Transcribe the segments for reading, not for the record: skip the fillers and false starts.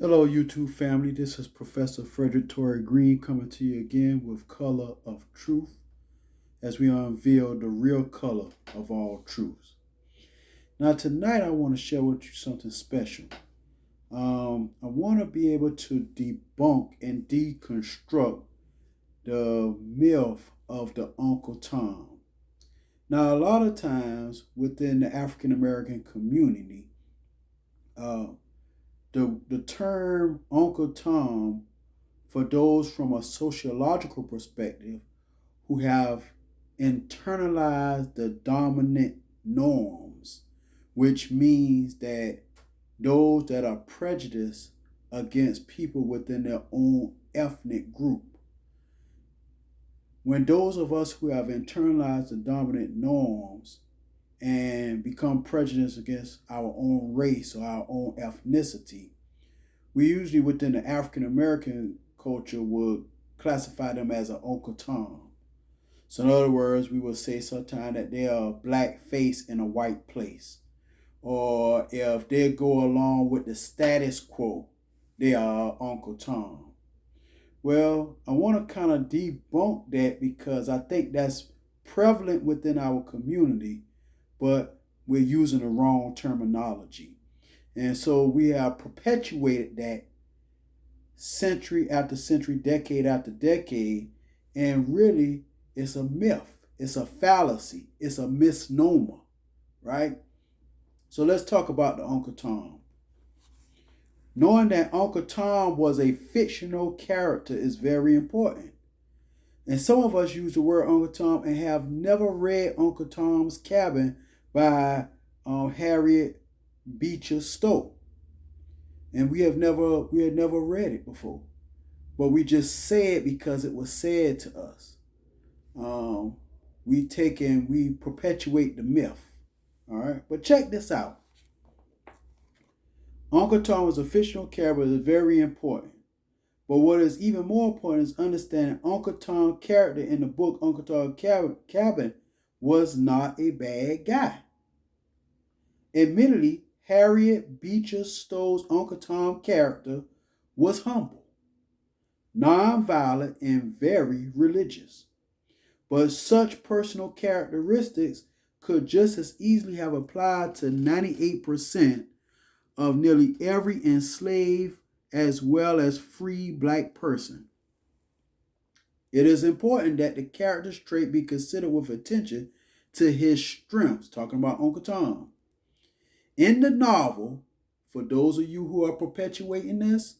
Hello, YouTube family. This is Professor Frederick Torrey Green coming to you again with Color of Truth as we unveil the real color of all truths. Now, tonight I want to share with you something special. I want to be able to debunk and deconstruct the myth of the Uncle Tom. Now, a lot of times within the African American community, uh, the term Uncle Tom for those from a sociological perspective who have internalized the dominant norms, which means that those that are prejudiced against people within their own ethnic group. When those of us who have internalized the dominant norms and become prejudiced against our own race or our own ethnicity, we usually within the African American culture would classify them as an Uncle Tom. So in other words, we would say sometimes that they are a black face in a white place. Or if they go along with the status quo, they are Uncle Tom. Well, I want to kind of debunk that because I think that's prevalent within our community, but we're using the wrong terminology. And so we have perpetuated that century after century, decade after decade, and really it's a myth, it's a fallacy, it's a misnomer, right? So let's talk about the Uncle Tom. Knowing that Uncle Tom was a fictional character is very important. And some of us use the word Uncle Tom and have never read Uncle Tom's Cabin by Harriet Beecher Stowe. And we had never read it before. But we just say it because it was said to us. Um, we perpetuate the myth. All right, but check this out. Uncle Tom was a fictional character that is very important. But what is even more important is understanding Uncle Tom's character in the book Uncle Tom's Cabin was not a bad guy. Admittedly, Harriet Beecher Stowe's Uncle Tom character was humble, nonviolent, and very religious. But such personal characteristics could just as easily have applied to 98% of nearly every enslaved as well as free black person. It is important that the character's trait be considered with attention to his strengths, talking about Uncle Tom. In the novel, for those of you who are perpetuating this,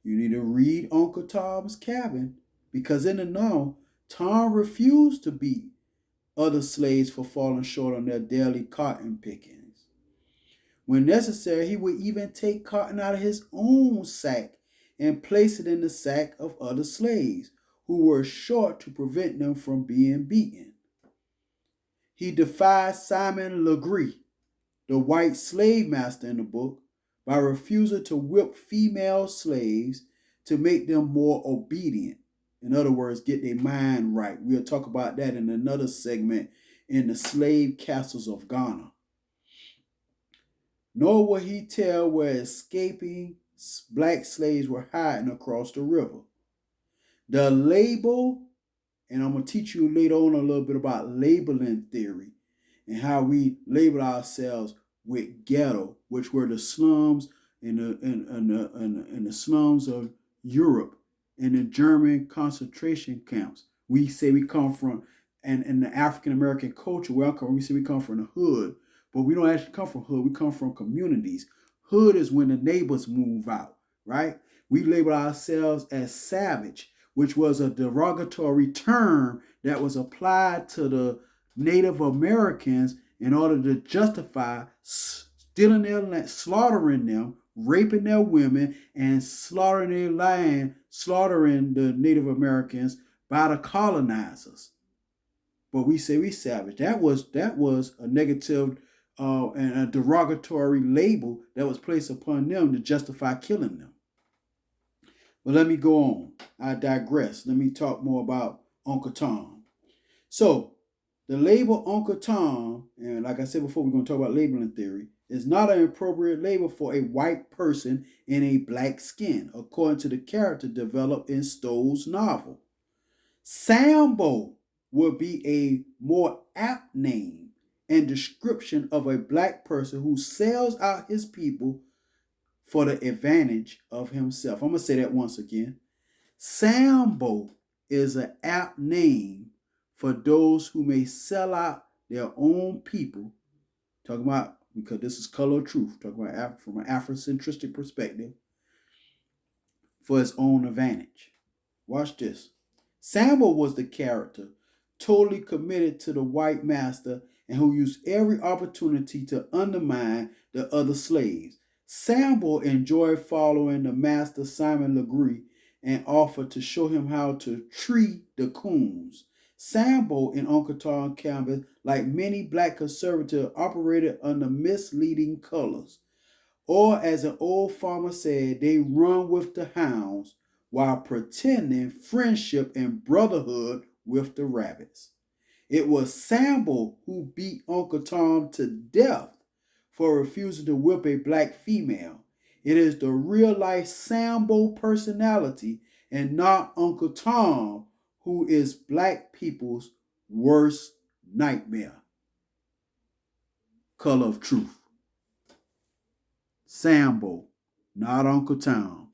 you need to read Uncle Tom's Cabin because in the novel, Tom refused to beat other slaves for falling short on their daily cotton pickings. When necessary, he would even take cotton out of his own sack and place it in the sack of other slaves who were short to prevent them from being beaten. He defied Simon Legree, the white slave master in the book, by refusing to whip female slaves to make them more obedient. In other words, get their mind right. We'll talk about that in another segment in the slave castles of Ghana. Nor will he tell where escaping black slaves were hiding across the river. The label, and I'm going to teach you later on a little bit about labeling theory and how we label ourselves with ghetto, which were the slums in the slums of Europe and the German concentration camps. We say we come from, and in the African American culture, we say we come from the hood, but we don't actually come from hood. We come from communities. Hood is when the neighbors move out, right? We label ourselves as savage, which was a derogatory term that was applied to the Native Americans in order to justify stealing their land, slaughtering them, raping their women, and slaughtering their land, slaughtering the Native Americans by the colonizers. But we say we savage. That was a negative and a derogatory label that was placed upon them to justify killing them. But let me go on. I digress. Let me talk more about Uncle Tom. So, the label Uncle Tom, and like I said before, we're going to talk about labeling theory. is not an appropriate label for a white person in a black skin, according to the character developed in Stowe's novel. Sambo would be a more apt name and description of a black person who sells out his people for the advantage of himself. I'm going to say that once again. Sambo is an apt name for those who may sell out their own people. Talking about, because this is color of truth, talking about from an Afrocentristic perspective, for his own advantage. Watch this. Sambo was the character totally committed to the white master and who used every opportunity to undermine the other slaves. Sambo enjoyed following the master Simon Legree and offered to show him how to tree the coons. Sambo in Uncle Tom Canvas, like many black conservatives, operated under misleading colors. Or, as an old farmer said, they run with the hounds while pretending friendship and brotherhood with the rabbits. It was Sambo who beat Uncle Tom to death for refusing to whip a black female. It is the real life Sambo personality and not Uncle Tom who is black people's worst nightmare. Color of truth. Sambo, not Uncle Tom.